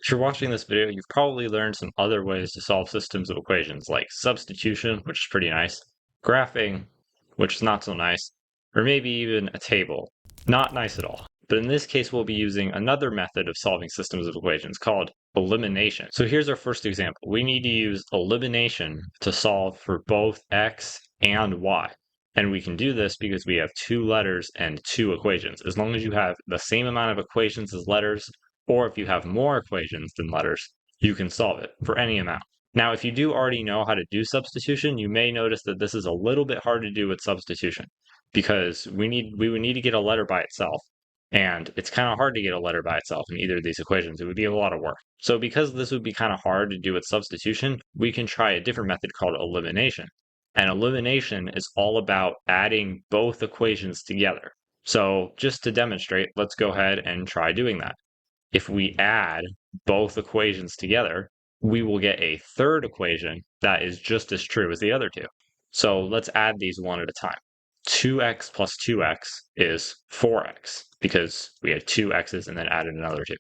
If you're watching this video, you've probably learned some other ways to solve systems of equations like substitution, which is pretty nice, graphing, which is not so nice, or maybe even a table. Not nice at all. But in this case, we'll be using another method of solving systems of equations called elimination. So here's our first example. We need to use elimination to solve for both x and y. And we can do this because we have two letters and two equations. As long as you have the same amount of equations as letters, or if you have more equations than letters, you can solve it for any amount. Now, if you do already know how to do substitution, you may notice that this is a little bit hard to do with substitution because we would need to get a letter by itself. And it's kind of hard to get a letter by itself in either of these equations. It would be a lot of work. So because this would be kind of hard to do with substitution, we can try a different method called elimination. And elimination is all about adding both equations together. So just to demonstrate, let's go ahead and try doing that. If we add both equations together, we will get a third equation that is just as true as the other two. So let's add these one at a time. 2x plus 2x is 4x because we had two x's and then added another two.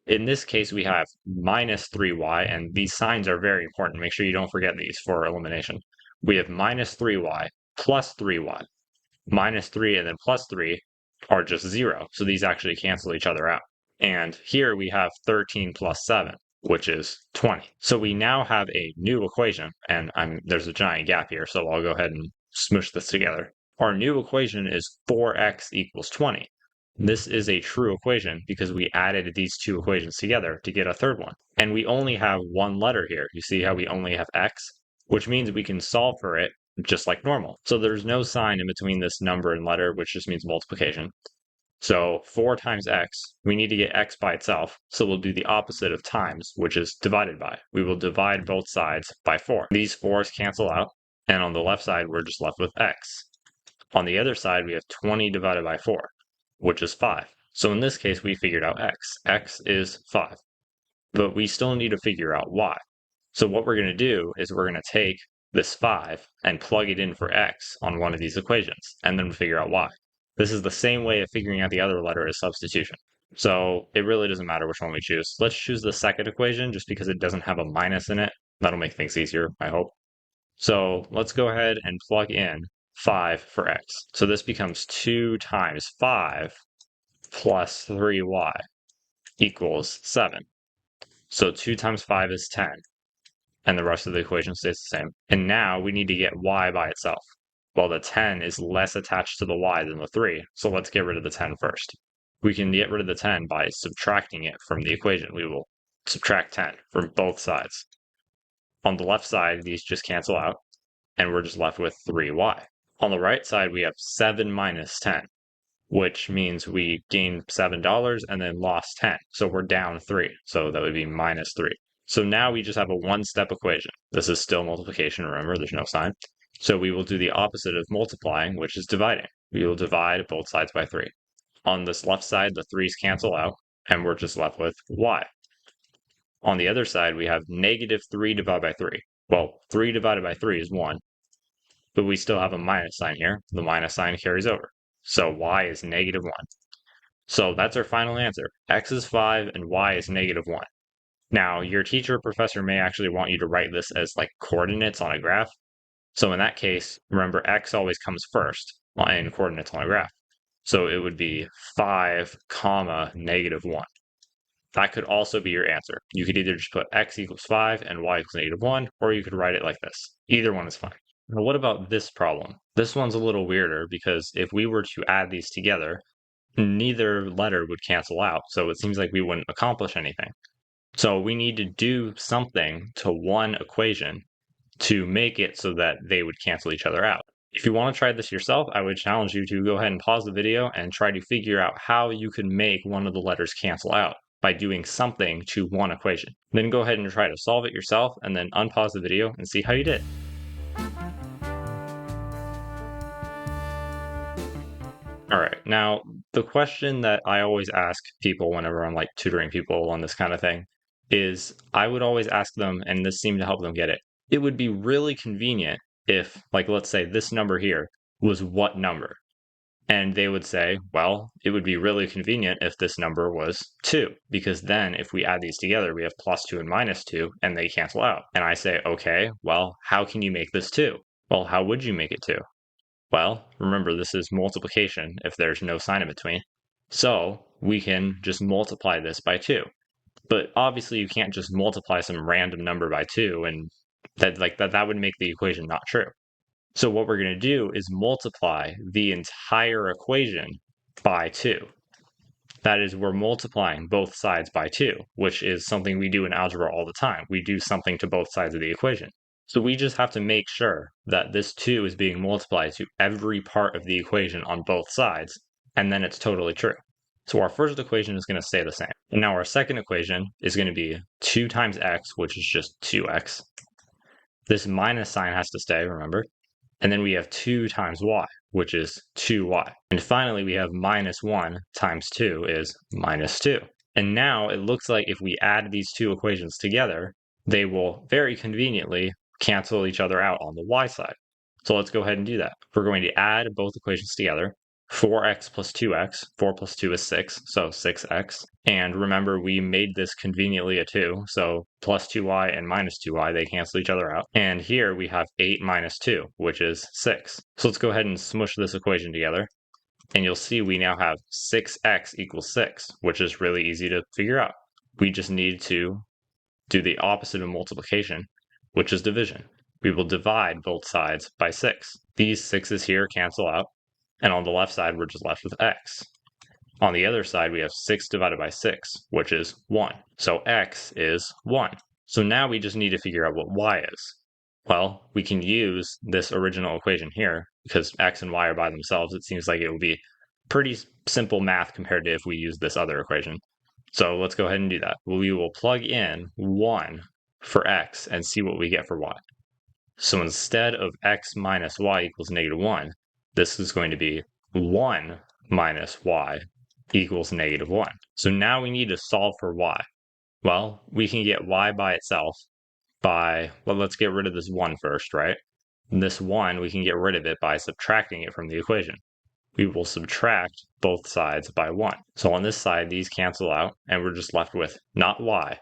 In this case, we have minus 3y, and these signs are very important. Make sure you don't forget these for elimination. We have minus 3y plus 3y. Minus 3 and then plus 3 are just 0, so these actually cancel each other out. And here we have 13 plus 7, which is 20. So we now have a new equation, and there's a giant gap here, so I'll go ahead and smoosh this together. Our new equation is 4x equals 20. This is a true equation because we added these two equations together to get a third one. And we only have one letter here. You see how we only have x, which means we can solve for it just like normal. So there's no sign in between this number and letter, which just means multiplication. So 4 times x, we need to get x by itself. So we'll do the opposite of times, which is divided by. We will divide both sides by 4. These 4's cancel out. And on the left side, we're just left with x. On the other side, we have 20 divided by 4, which is 5. So in this case, we figured out x. X is 5. But we still need to figure out y. So what we're going to do is we're going to take this 5 and plug it in for x on one of these equations, and then figure out y. This is the same way of figuring out the other letter as substitution. So it really doesn't matter which one we choose. Let's choose the second equation just because it doesn't have a minus in it. That'll make things easier, I hope. So let's go ahead and plug in 5 for x. So this becomes 2 times 5 plus 3y equals 7. So 2 times 5 is 10. And the rest of the equation stays the same. And now we need to get y by itself. Well, the 10 is less attached to the y than the 3, so let's get rid of the 10 first. We can get rid of the 10 by subtracting it from the equation. We will subtract 10 from both sides. On the left side, these just cancel out, and we're just left with 3y. On the right side, we have 7 minus 10, which means we gained $7 and then lost 10. So we're down 3, so that would be minus 3. So now we just have a one-step equation. This is still multiplication, remember, there's no sign. So we will do the opposite of multiplying, which is dividing. We will divide both sides by 3. On this left side, the 3's cancel out, and we're just left with y. On the other side, we have negative 3 divided by 3. Well, 3 divided by 3 is 1, but we still have a minus sign here. The minus sign carries over. So y is negative 1. So that's our final answer. X is 5 and y is negative 1. Now, your teacher or professor may actually want you to write this as like coordinates on a graph. So in that case, remember x always comes first in coordinates on a graph. So it would be 5 comma negative 1. That could also be your answer. You could either just put x equals 5 and y equals negative 1, or you could write it like this. Either one is fine. Now, what about this problem? This one's a little weirder because if we were to add these together, neither letter would cancel out. So it seems like we wouldn't accomplish anything. So we need to do something to one equation to make it so that they would cancel each other out. If you want to try this yourself, I would challenge you to go ahead and pause the video and try to figure out how you can make one of the letters cancel out by doing something to one equation. Then go ahead and try to solve it yourself and then unpause the video and see how you did. All right, now the question that I always ask people whenever I'm like tutoring people on this kind of thing is I would always ask them, and this seemed to help them get it. It would be really convenient if, like, let's say this number here was what number? And they would say, well, it would be really convenient if this number was 2, because then if we add these together, we have plus 2 and minus 2, and they cancel out. And I say, okay, well, how can you make this 2? Well, how would you make it 2? Well, remember, this is multiplication if there's no sign in between. So we can just multiply this by 2. But obviously, you can't just multiply some random number by 2, and that would make the equation not true. So what we're going to do is multiply the entire equation by 2. That is, we're multiplying both sides by 2, which is something we do in algebra all the time. We do something to both sides of the equation. So we just have to make sure that this 2 is being multiplied to every part of the equation on both sides, and then it's totally true. So our first equation is going to stay the same. And now our second equation is going to be 2 times x, which is just 2x. This minus sign has to stay, remember? And then we have 2 times y, which is 2y. And finally, we have minus 1 times 2 is minus 2. And now it looks like if we add these two equations together, they will very conveniently cancel each other out on the y side. So let's go ahead and do that. We're going to add both equations together. 4x plus 2x, 4 plus 2 is 6, so 6x. And remember, we made this conveniently a 2, so plus 2y and minus 2y, they cancel each other out. And here we have 8 minus 2, which is 6. So let's go ahead and smush this equation together. And you'll see we now have 6x equals 6, which is really easy to figure out. We just need to do the opposite of multiplication, which is division. We will divide both sides by 6. These 6's here cancel out, and on the left side, we're just left with x. On the other side, we have 6 divided by 6, which is 1. So x is 1. So now we just need to figure out what y is. Well, we can use this original equation here, because x and y are by themselves. It seems like it would be pretty simple math compared to if we use this other equation. So let's go ahead and do that. We will plug in 1 for x and see what we get for y. So instead of x minus y equals negative 1, this is going to be 1 minus y equals negative 1. So now we need to solve for y. Well, we can get y by itself by, well, let's get rid of this 1 first, right? This 1, we can get rid of it by subtracting it from the equation. We will subtract both sides by 1. So on this side, these cancel out, and we're just left with not y,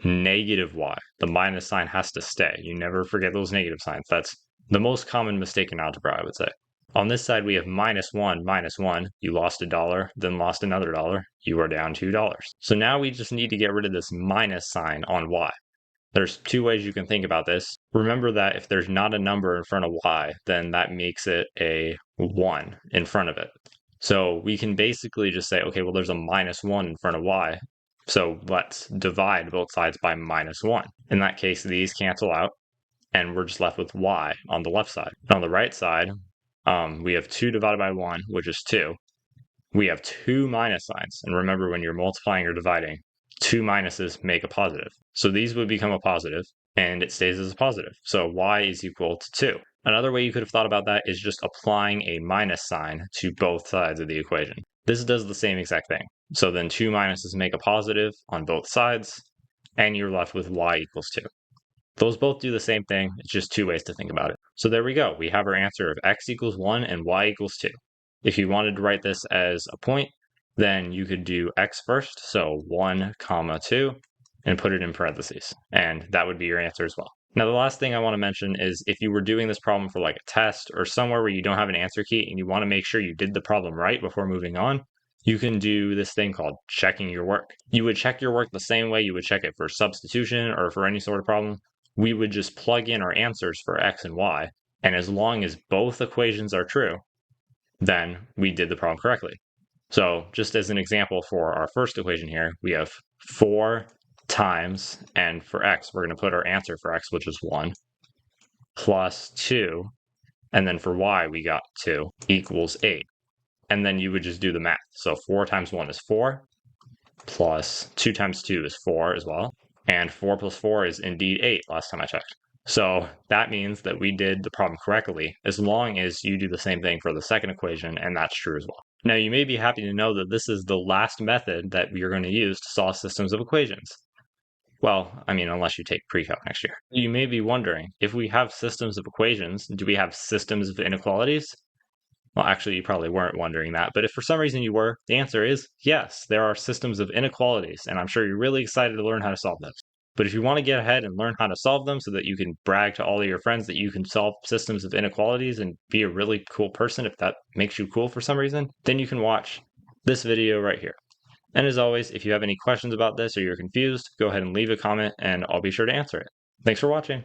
negative y. The minus sign has to stay. You never forget those negative signs. That's the most common mistake in algebra, I would say. On this side, we have minus 1, minus 1. You lost $1, then lost another $1. You are down $2. So now we just need to get rid of this minus sign on y. There's two ways you can think about this. Remember that if there's not a number in front of y, then that makes it a 1 in front of it. So we can basically just say, okay, well, there's a minus 1 in front of y. So let's divide both sides by minus 1. In that case, these cancel out, and we're just left with y on the left side. And on the right side, we have 2 divided by 1, which is 2. We have 2 minus signs. And remember, when you're multiplying or dividing, 2 minuses make a positive. So these would become a positive, and it stays as a positive. So y is equal to 2. Another way you could have thought about that is just applying a minus sign to both sides of the equation. This does the same exact thing. So then 2 minuses make a positive on both sides, and you're left with y equals 2. Those both do the same thing. It's just two ways to think about it. So there we go. We have our answer of x equals 1 and y equals 2. If you wanted to write this as a point, then you could do x first, so 1 comma 2, and put it in parentheses, and that would be your answer as well. Now, the last thing I want to mention is if you were doing this problem for like a test or somewhere where you don't have an answer key and you want to make sure you did the problem right before moving on, you can do this thing called checking your work. You would check your work the same way you would check it for substitution or for any sort of problem. We would just plug in our answers for x and y, and as long as both equations are true, then we did the problem correctly. So just as an example for our first equation here, we have 4 times, and for x, we're going to put our answer for x, which is 1, plus 2, and then for y, we got 2, equals 8. And then you would just do the math. So 4 times 1 is 4, plus 2 times 2 is 4 as well, and 4 plus 4 is indeed 8 last time I checked. So that means that we did the problem correctly, as long as you do the same thing for the second equation, and that's true as well. Now, you may be happy to know that this is the last method that we are going to use to solve systems of equations. Well, I mean, unless you take pre-calc next year. You may be wondering, if we have systems of equations, do we have systems of inequalities? Well, actually, you probably weren't wondering that, but if for some reason you were, the answer is yes, there are systems of inequalities, and I'm sure you're really excited to learn how to solve them. But if you want to get ahead and learn how to solve them so that you can brag to all of your friends that you can solve systems of inequalities and be a really cool person if that makes you cool for some reason, then you can watch this video right here. And as always, if you have any questions about this or you're confused, go ahead and leave a comment and I'll be sure to answer it. Thanks for watching.